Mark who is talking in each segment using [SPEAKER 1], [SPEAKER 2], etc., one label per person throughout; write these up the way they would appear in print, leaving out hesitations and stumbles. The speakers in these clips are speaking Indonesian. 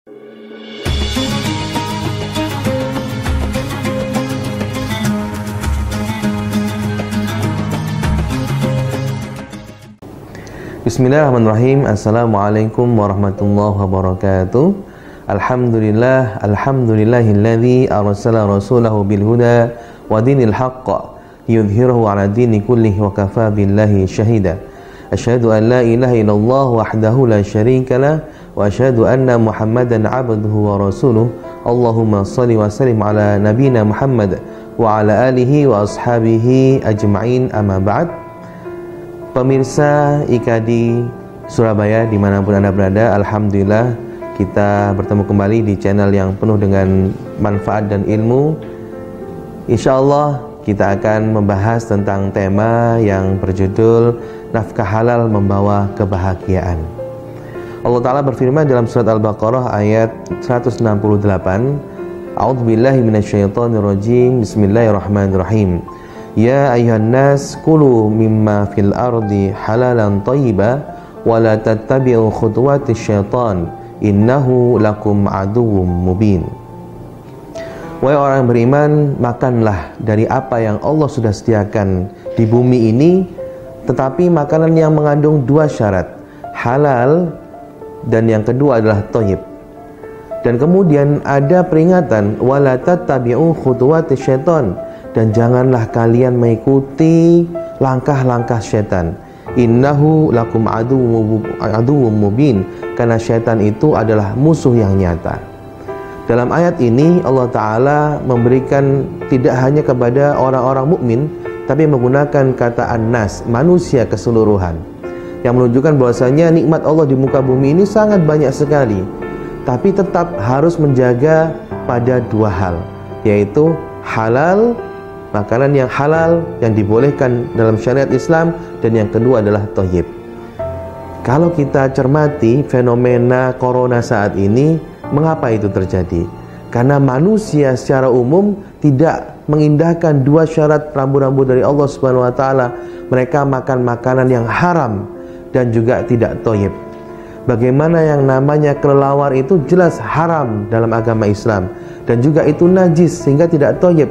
[SPEAKER 1] Bismillahirrahmanirrahim. Assalamualaikum warahmatullahi wabarakatuh. Alhamdulillahilladzi arsala rasulahu bil huda wa dinil haqq yudhhirahu 'ala dini kullihi wa kafaa billahi syahida. Asyhadu an la ilaha illallah wahdahu la syarika lah wa asyhadu anna Muhammadan 'abduhu wa rasuluh. Allahumma shalli wa sallim ala nabiyyina Muhammad wa ala alihi wa ashabihi ajma'in, amma ba'd. Pemirsa IKADI Surabaya dimanapun Anda berada, alhamdulillah kita bertemu kembali di channel yang penuh dengan manfaat dan ilmu. InsyaAllah kita akan membahas tentang tema yang berjudul nafkah halal membawa kebahagiaan. Allah Ta'ala berfirman dalam surat Al-Baqarah ayat 168, A'udzubillahi minasyaitonirrajim, Bismillahirrahmanirrahim. Ya ayuhan nas kulu mimma fil ardi halalan thayyiba wa la tattabi'u khutuwatis syaitan innahu lakum aduwwum mubin. Wahai orang yang beriman, makanlah dari apa yang Allah sudah sediakan di bumi ini, tetapi makanan yang mengandung dua syarat, halal dan yang kedua adalah thayyib. Dan kemudian ada peringatan wala tattabi'u khutuwatis syaitan, dan janganlah kalian mengikuti langkah-langkah syaitan. Innahu lakum aduwwum mubin, karena syaitan itu adalah musuh yang nyata. Dalam ayat ini Allah Ta'ala memberikan tidak hanya kepada orang-orang mukmin, tapi menggunakan kata an-nas, manusia keseluruhan, yang menunjukkan bahwasanya nikmat Allah di muka bumi ini sangat banyak sekali, tapi tetap harus menjaga pada dua hal, yaitu halal, makanan yang halal yang dibolehkan dalam syariat Islam, dan yang kedua adalah thayyib. Kalau kita cermati fenomena corona saat ini, mengapa itu terjadi? Karena manusia secara umum tidak mengindahkan dua syarat rambu-rambu dari Allah Subhanahu wa taala. Mereka makan makanan yang haram dan juga tidak thayyib. Bagaimana yang namanya kelelawar itu jelas haram dalam agama Islam, dan juga itu najis sehingga tidak thayyib.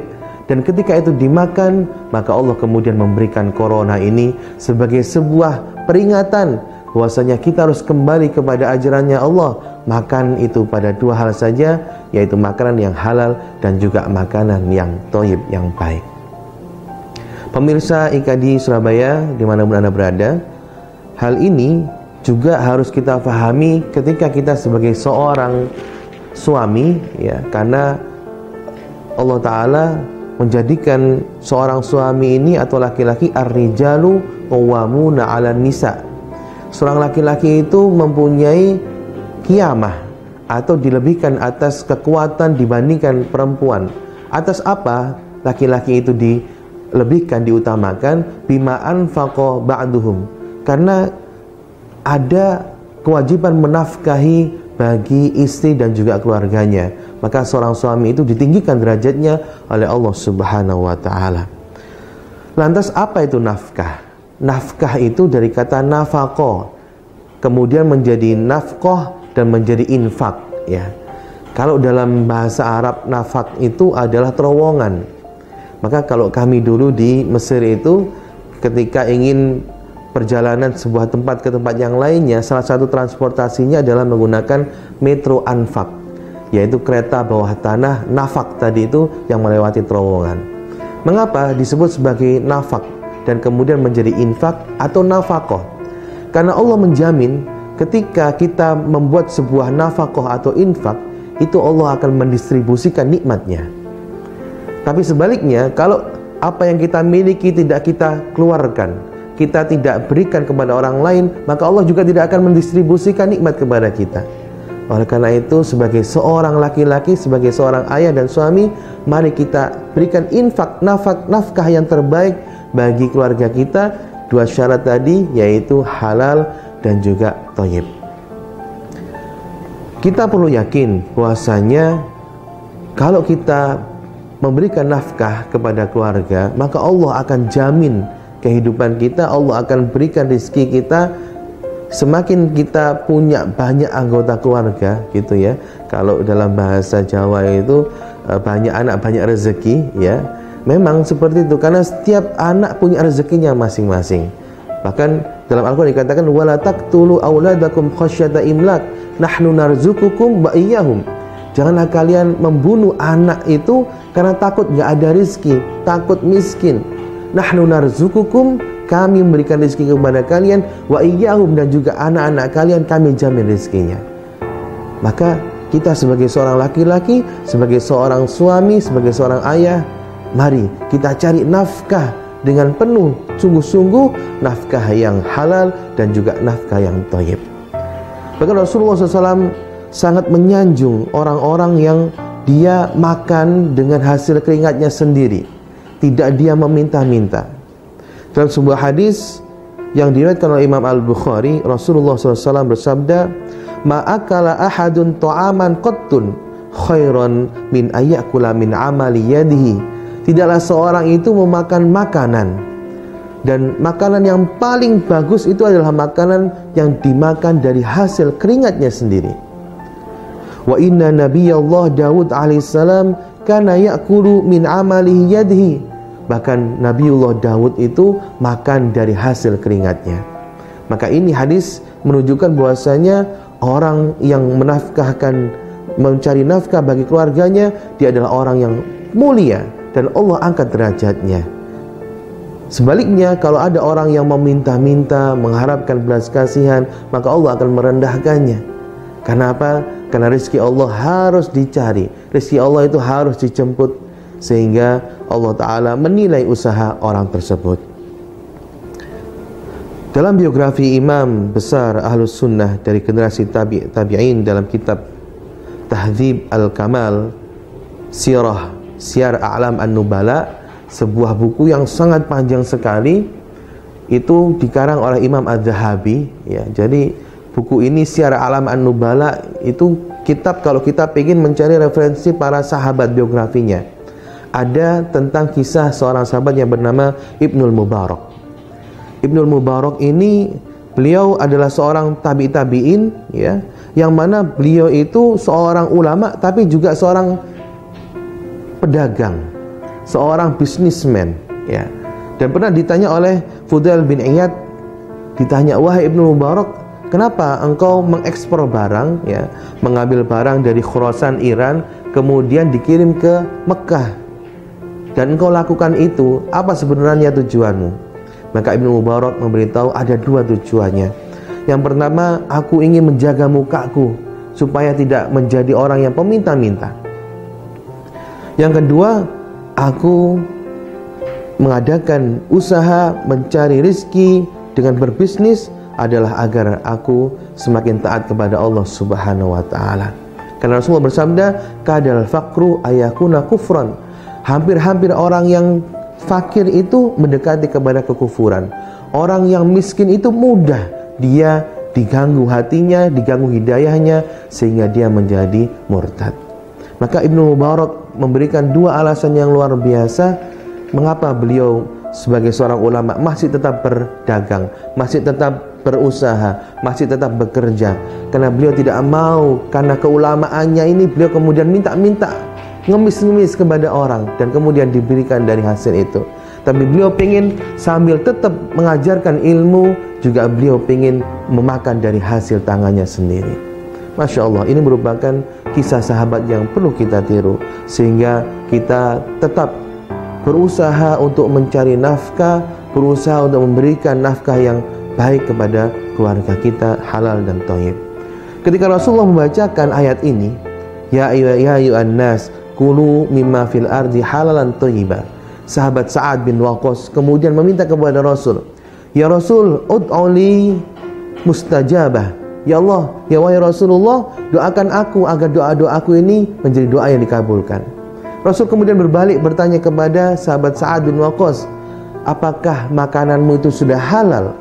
[SPEAKER 1] Dan ketika itu dimakan, maka Allah kemudian memberikan corona ini sebagai sebuah peringatan bahwasanya kita harus kembali kepada ajarannya Allah. Makan itu pada dua hal saja, yaitu makanan yang halal dan juga makanan yang thayyib, yang baik. Pemirsa IKADI Surabaya dimanapun Anda berada, hal ini juga harus kita pahami ketika kita sebagai seorang suami, ya, karena Allah Ta'ala menjadikan seorang suami ini atau laki-laki ar-rijalu qawwamuna 'alan nisa. Seorang laki-laki itu mempunyai qiyamah atau dilebihkan atas kekuatan dibandingkan perempuan. Atas apa laki-laki itu dilebihkan, diutamakan? Bima anfaqa ba'duhum, karena ada kewajiban menafkahi bagi istri dan juga keluarganya. Maka seorang suami itu ditinggikan derajatnya oleh Allah Subhanahu wa ta'ala. Lantas apa itu nafkah? Nafkah itu dari kata nafaqah, kemudian menjadi nafqah dan menjadi infak, ya. Kalau dalam bahasa Arab, nafak itu adalah terowongan. Maka kalau kami dulu di Mesir itu, ketika ingin perjalanan sebuah tempat ke tempat yang lainnya, salah satu transportasinya adalah menggunakan metro anfak, yaitu kereta bawah tanah nafak tadi itu yang melewati terowongan. Mengapa disebut sebagai nafak dan kemudian menjadi infak atau nafaqah? Karena Allah menjamin ketika kita membuat sebuah nafaqah atau infak, itu Allah akan mendistribusikan nikmatnya. Tapi sebaliknya, kalau apa yang kita miliki tidak kita keluarkan, kita tidak berikan kepada orang lain, maka Allah juga tidak akan mendistribusikan nikmat kepada kita. Oleh karena itu, sebagai seorang laki-laki, sebagai seorang ayah dan suami, mari kita berikan infak, nafkah yang terbaik bagi keluarga kita. Dua syarat tadi, yaitu halal dan juga thayyib. Kita perlu yakin bahwasanya kalau kita memberikan nafkah kepada keluarga, maka Allah akan jamin kehidupan kita, Allah akan berikan rezeki kita semakin kita punya banyak anggota keluarga gitu ya. Kalau dalam bahasa Jawa itu banyak anak banyak rezeki ya. Memang seperti itu karena setiap anak punya rezekinya masing-masing. Bahkan dalam Al-Qur'an dikatakan wala taqtulu auladakum khasyata imlak nahnu narzuqukum wa iyyahum. Janganlah kalian membunuh anak itu karena takut nggak ada rezeki, takut miskin. Nahnu narzuqukum, kami memberikan rezeki kepada kalian, wa iyyahum, dan juga anak-anak kalian kami jamin rezekinya. Maka kita sebagai seorang laki-laki, sebagai seorang suami, sebagai seorang ayah, mari kita cari nafkah dengan penuh sungguh-sungguh, nafkah yang halal dan juga nafkah yang thayyib. Bahkan Rasulullah SAW sangat menyanjung orang-orang yang dia makan dengan hasil keringatnya sendiri, tidak dia meminta-minta. Dalam sebuah hadis yang diriwayatkan oleh Imam Al-Bukhari, Rasulullah SAW bersabda, "Ma'akala ahadun ta'aman qattun khairan min ayyakula min amali yadihi." Tidaklah seorang itu memakan makanan, dan makanan yang paling bagus itu adalah makanan yang dimakan dari hasil keringatnya sendiri. Wa inna nabiyallah Daud alaihissalam kana ya'kulu min amalihi yadihi. Bahkan Nabiullah Daud itu makan dari hasil keringatnya. Maka ini hadis menunjukkan bahwasanya orang yang menafkahkan, mencari nafkah bagi keluarganya, dia adalah orang yang mulia dan Allah angkat derajatnya. Sebaliknya, kalau ada orang yang meminta-minta, mengharapkan belas kasihan, maka Allah akan merendahkannya. Kenapa? Karena rezeki Allah harus dicari, rezeki Allah itu harus dijemput, sehingga Allah Ta'ala menilai usaha orang tersebut. Dalam biografi imam besar Ahlus Sunnah dari generasi tabi'in dalam kitab Tahdzib Al-Kamal, Siyar A'lam An-Nubala, sebuah buku yang sangat panjang sekali, itu dikarang oleh Imam Az-Zahabi ya. Jadi buku ini Siyar A'lam An-Nubala itu kitab, kalau kita ingin mencari referensi para sahabat biografinya, ada tentang kisah seorang sahabat yang bernama Ibnul Mubarak. Ibnul Mubarak ini, beliau adalah seorang tabi'in ya, yang mana beliau itu seorang ulama tapi juga seorang pedagang, seorang bisnismen ya. Dan pernah ditanya oleh Fudail bin Iyad, ditanya, "Wahai Ibnu Mubarak, kenapa engkau mengekspor barang ya, mengambil barang dari Khurasan Iran kemudian dikirim ke Mekah, dan engkau lakukan itu, apa sebenarnya tujuanmu?" Maka Ibnu Mubarak memberitahu ada dua tujuannya. Yang pertama, aku ingin menjaga mukaku supaya tidak menjadi orang yang peminta-minta. Yang kedua, aku mengadakan usaha mencari rezeki dengan berbisnis adalah agar aku semakin taat kepada Allah Subhanahu wa taala. Karena Rasulullah bersabda, "Kadal faqru ayakuna kufran." Hampir-hampir orang yang fakir itu mendekati kepada kekufuran. Orang yang miskin itu mudah dia diganggu hatinya, diganggu hidayahnya, sehingga dia menjadi murtad. Maka Ibnu Mubarak memberikan dua alasan yang luar biasa mengapa beliau sebagai seorang ulama masih tetap berdagang, masih tetap berusaha, masih tetap bekerja. Karena beliau tidak mau, karena keulamaannya ini beliau kemudian minta-minta, ngemis-ngemis kepada orang dan kemudian diberikan dari hasil itu. Tapi beliau ingin sambil tetap mengajarkan ilmu, juga beliau ingin memakan dari hasil tangannya sendiri. Masya Allah, ini merupakan kisah sahabat yang perlu kita tiru, sehingga kita tetap berusaha untuk mencari nafkah, berusaha untuk memberikan nafkah yang baik kepada keluarga kita, halal dan thayyib. Ketika Rasulullah membacakan ayat ini, ya ayyuhan nas kulu mimma fil ardi halalan thayyiba, sahabat Sa'ad bin Waqqas kemudian meminta kepada Rasul, "Ya Rasul, ud'uli mustajabah." Ya Allah, ya wahai Rasulullah, doakan aku agar doa-doaku ini menjadi doa yang dikabulkan. Rasul kemudian berbalik bertanya kepada sahabat Sa'ad bin Waqqas, "Apakah makananmu itu sudah halal?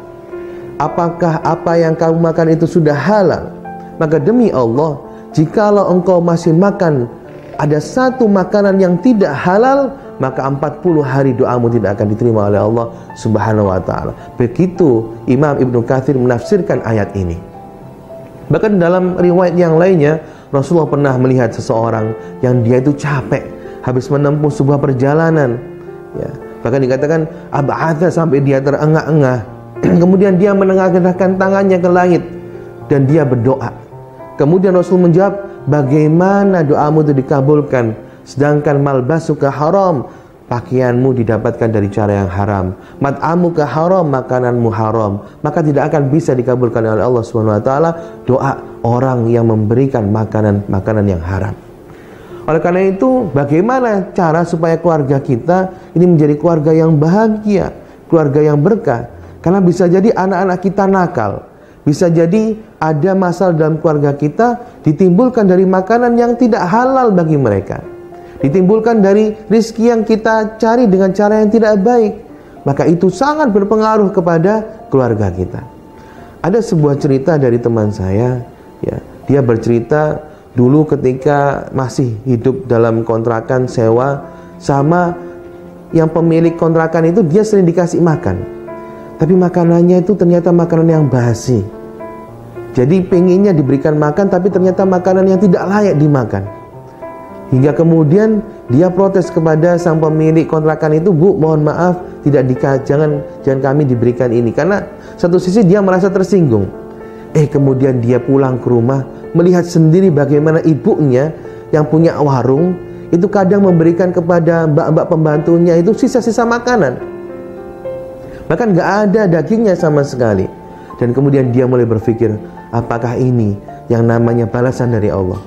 [SPEAKER 1] Apakah apa yang kamu makan itu sudah halal?" Maka demi Allah, jikalau engkau masih makan ada satu makanan yang tidak halal, maka 40 hari doamu tidak akan diterima oleh Allah Subhanahu wa taala. Begitu Imam Ibnu Katsir menafsirkan ayat ini. Bahkan dalam riwayat yang lainnya, Rasulullah pernah melihat seseorang yang dia itu capek habis menempuh sebuah perjalanan, ya. Bahkan dikatakan ab'atha, sampai dia terengah-engah. Kemudian dia menengadahkan tangannya ke langit dan dia berdoa. Kemudian Rasul menjawab, bagaimana doamu itu dikabulkan sedangkan malbasuka haram, pakaianmu didapatkan dari cara yang haram, mat'amuka haram, makananmu haram, maka tidak akan bisa dikabulkan oleh Allah Subhanahu wa taala doa orang yang memberikan makanan yang haram. Oleh karena itu, bagaimana cara supaya keluarga kita ini menjadi keluarga yang bahagia, keluarga yang berkah? Karena bisa jadi anak-anak kita nakal, bisa jadi ada masalah dalam keluarga kita ditimbulkan dari makanan yang tidak halal bagi mereka, ditimbulkan dari rizki yang kita cari dengan cara yang tidak baik. Maka itu sangat berpengaruh kepada keluarga kita. Ada sebuah cerita dari teman saya, ya, dia bercerita dulu ketika masih hidup dalam kontrakan sewa sama yang pemilik kontrakan itu, dia sering dikasih makan, tapi makanannya itu ternyata makanan yang basi. Jadi pengennya diberikan makan, tapi ternyata makanan yang tidak layak dimakan. Hingga kemudian dia protes kepada sang pemilik kontrakan itu, Bu, mohon maaf, jangan kami diberikan ini. Karena satu sisi dia merasa tersinggung. Kemudian dia pulang ke rumah, melihat sendiri bagaimana ibunya yang punya warung itu kadang memberikan kepada mbak-mbak pembantunya itu sisa-sisa makanan, bahkan gak ada dagingnya sama sekali. Dan kemudian dia mulai berpikir, apakah ini yang namanya balasan dari Allah?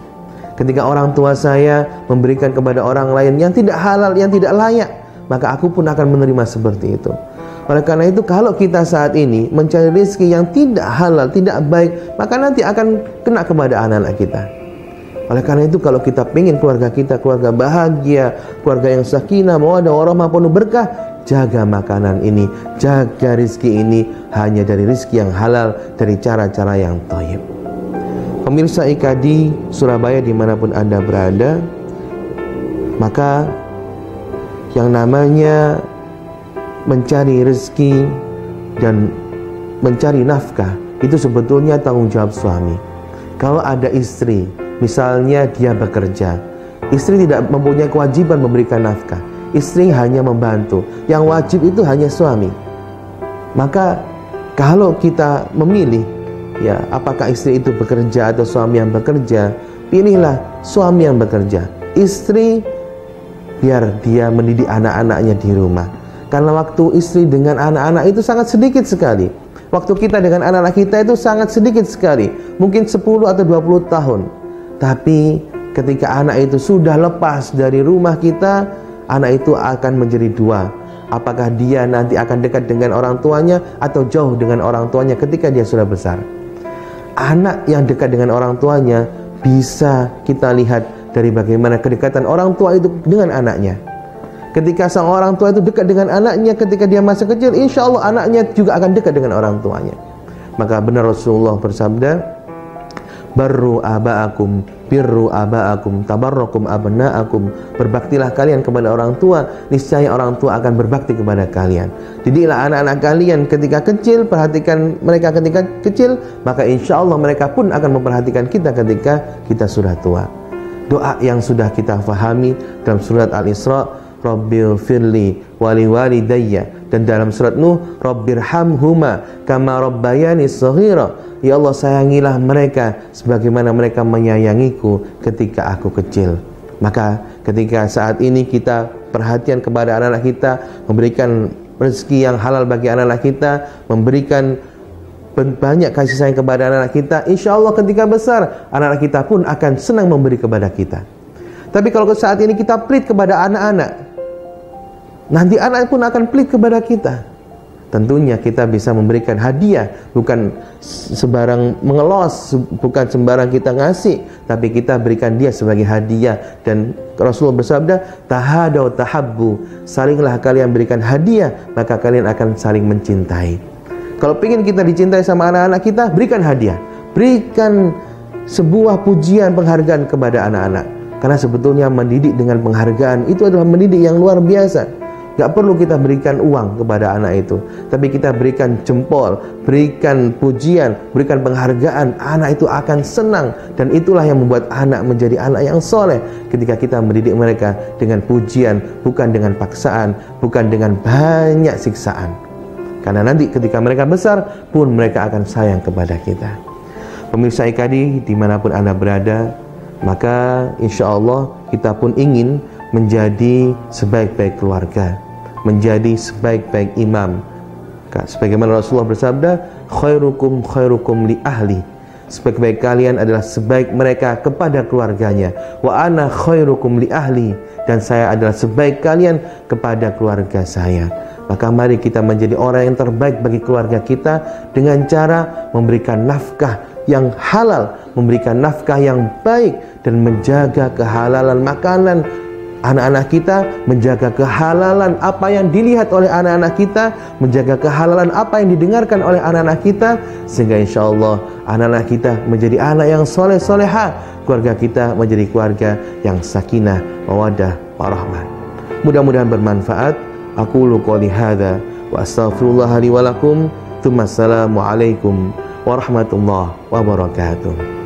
[SPEAKER 1] Ketika orang tua saya memberikan kepada orang lain yang tidak halal, yang tidak layak, maka aku pun akan menerima seperti itu. Oleh karena itu, kalau kita saat ini mencari rezeki yang tidak halal, tidak baik, maka nanti akan kena kepada anak-anak kita. Oleh karena itu, kalau kita ingin keluarga kita keluarga bahagia, keluarga yang sakinah, mawaddah warahmah, penuh berkah, jaga makanan ini, jaga rezeki ini hanya dari rezeki yang halal, dari cara-cara yang thayyib. Pemirsa IKD Surabaya dimanapun Anda berada, maka yang namanya mencari rezeki dan mencari nafkah itu sebetulnya tanggung jawab suami. Kalau ada istri, misalnya dia bekerja, istri tidak mempunyai kewajiban memberikan nafkah, istri hanya membantu, yang wajib itu hanya suami. Maka kalau kita memilih, ya, apakah istri itu bekerja atau suami yang bekerja, pilihlah suami yang bekerja. Istri biar dia mendidik anak-anaknya di rumah. Karena waktu istri dengan anak-anak itu sangat sedikit sekali. Waktu kita dengan anak-anak kita itu sangat sedikit sekali. Mungkin 10 atau 20 tahun. Tapi ketika anak itu sudah lepas dari rumah kita, anak itu akan menjadi dua. Apakah dia nanti akan dekat dengan orang tuanya atau jauh dengan orang tuanya ketika dia sudah besar. Anak yang dekat dengan orang tuanya bisa kita lihat dari bagaimana kedekatan orang tua itu dengan anaknya. Ketika sang orang tua itu dekat dengan anaknya ketika dia masih kecil, insya Allah anaknya juga akan dekat dengan orang tuanya. Maka benar Rasulullah bersabda, barru aba'akum birru aba'akum tabarrakum abna'akum. Berbaktilah kalian kepada orang tua, niscaya orang tua akan berbakti kepada kalian. Didiklah anak-anak kalian ketika kecil, perhatikan mereka ketika kecil, maka insya Allah mereka pun akan memperhatikan kita ketika kita sudah tua. Doa yang sudah kita fahami dalam surat Al-Isra, Rabbil firli wali walidayya, dan dalam surat Nuh, Rabbirhamhuma kama rabbayani shaghira. Ya Allah, sayangilah mereka sebagaimana mereka menyayangiku ketika aku kecil. Maka ketika saat ini kita perhatian kepada anak-anak kita, memberikan rezeki yang halal bagi anak-anak kita, memberikan banyak kasih sayang kepada anak-anak kita, insya Allah ketika besar anak-anak kita pun akan senang memberi kepada kita. Tapi kalau saat ini kita pelit kepada anak-anak, nanti anak pun akan pelit kepada kita. Tentunya kita bisa memberikan hadiah, bukan sembarang mengelos, bukan sembarang kita ngasih, tapi kita berikan dia sebagai hadiah. Dan Rasulullah bersabda, tahadaw tahabbu, salinglah kalian berikan hadiah, maka kalian akan saling mencintai. Kalau ingin kita dicintai sama anak-anak kita, berikan hadiah, berikan sebuah pujian, penghargaan kepada anak-anak. Karena sebetulnya mendidik dengan penghargaan itu adalah mendidik yang luar biasa. Gak perlu kita berikan uang kepada anak itu, tapi kita berikan jempol, berikan pujian, berikan penghargaan. Anak itu akan senang, dan itulah yang membuat anak menjadi anak yang soleh. Ketika kita mendidik mereka dengan pujian, bukan dengan paksaan, bukan dengan banyak siksaan. Karena nanti ketika mereka besar pun mereka akan sayang kepada kita. Pemirsa IKADI dimanapun Anda berada, maka insya Allah kita pun ingin menjadi sebaik-baik keluarga, menjadi sebaik-baik imam. Sebagaimana Rasulullah bersabda, khairukum khairukum li ahli, sebaik-baik kalian adalah sebaik mereka kepada keluarganya. Wa ana khairukum li ahli, dan saya adalah sebaik kalian kepada keluarga saya. Maka mari kita menjadi orang yang terbaik bagi keluarga kita dengan cara memberikan nafkah yang halal, memberikan nafkah yang baik, dan menjaga kehalalan makanan anak-anak kita, menjaga kehalalan apa yang dilihat oleh anak-anak kita, menjaga kehalalan apa yang didengarkan oleh anak-anak kita, sehingga insya Allah anak-anak kita menjadi anak yang soleh-soleha, keluarga kita menjadi keluarga yang sakinah, mawaddah, warahmah. Mudah-mudahan bermanfaat. Aqulu qouli hadza wa astaghfirullah li wa lakum. Tsumma assalamu alaikum warahmatullahi wabarakatuh.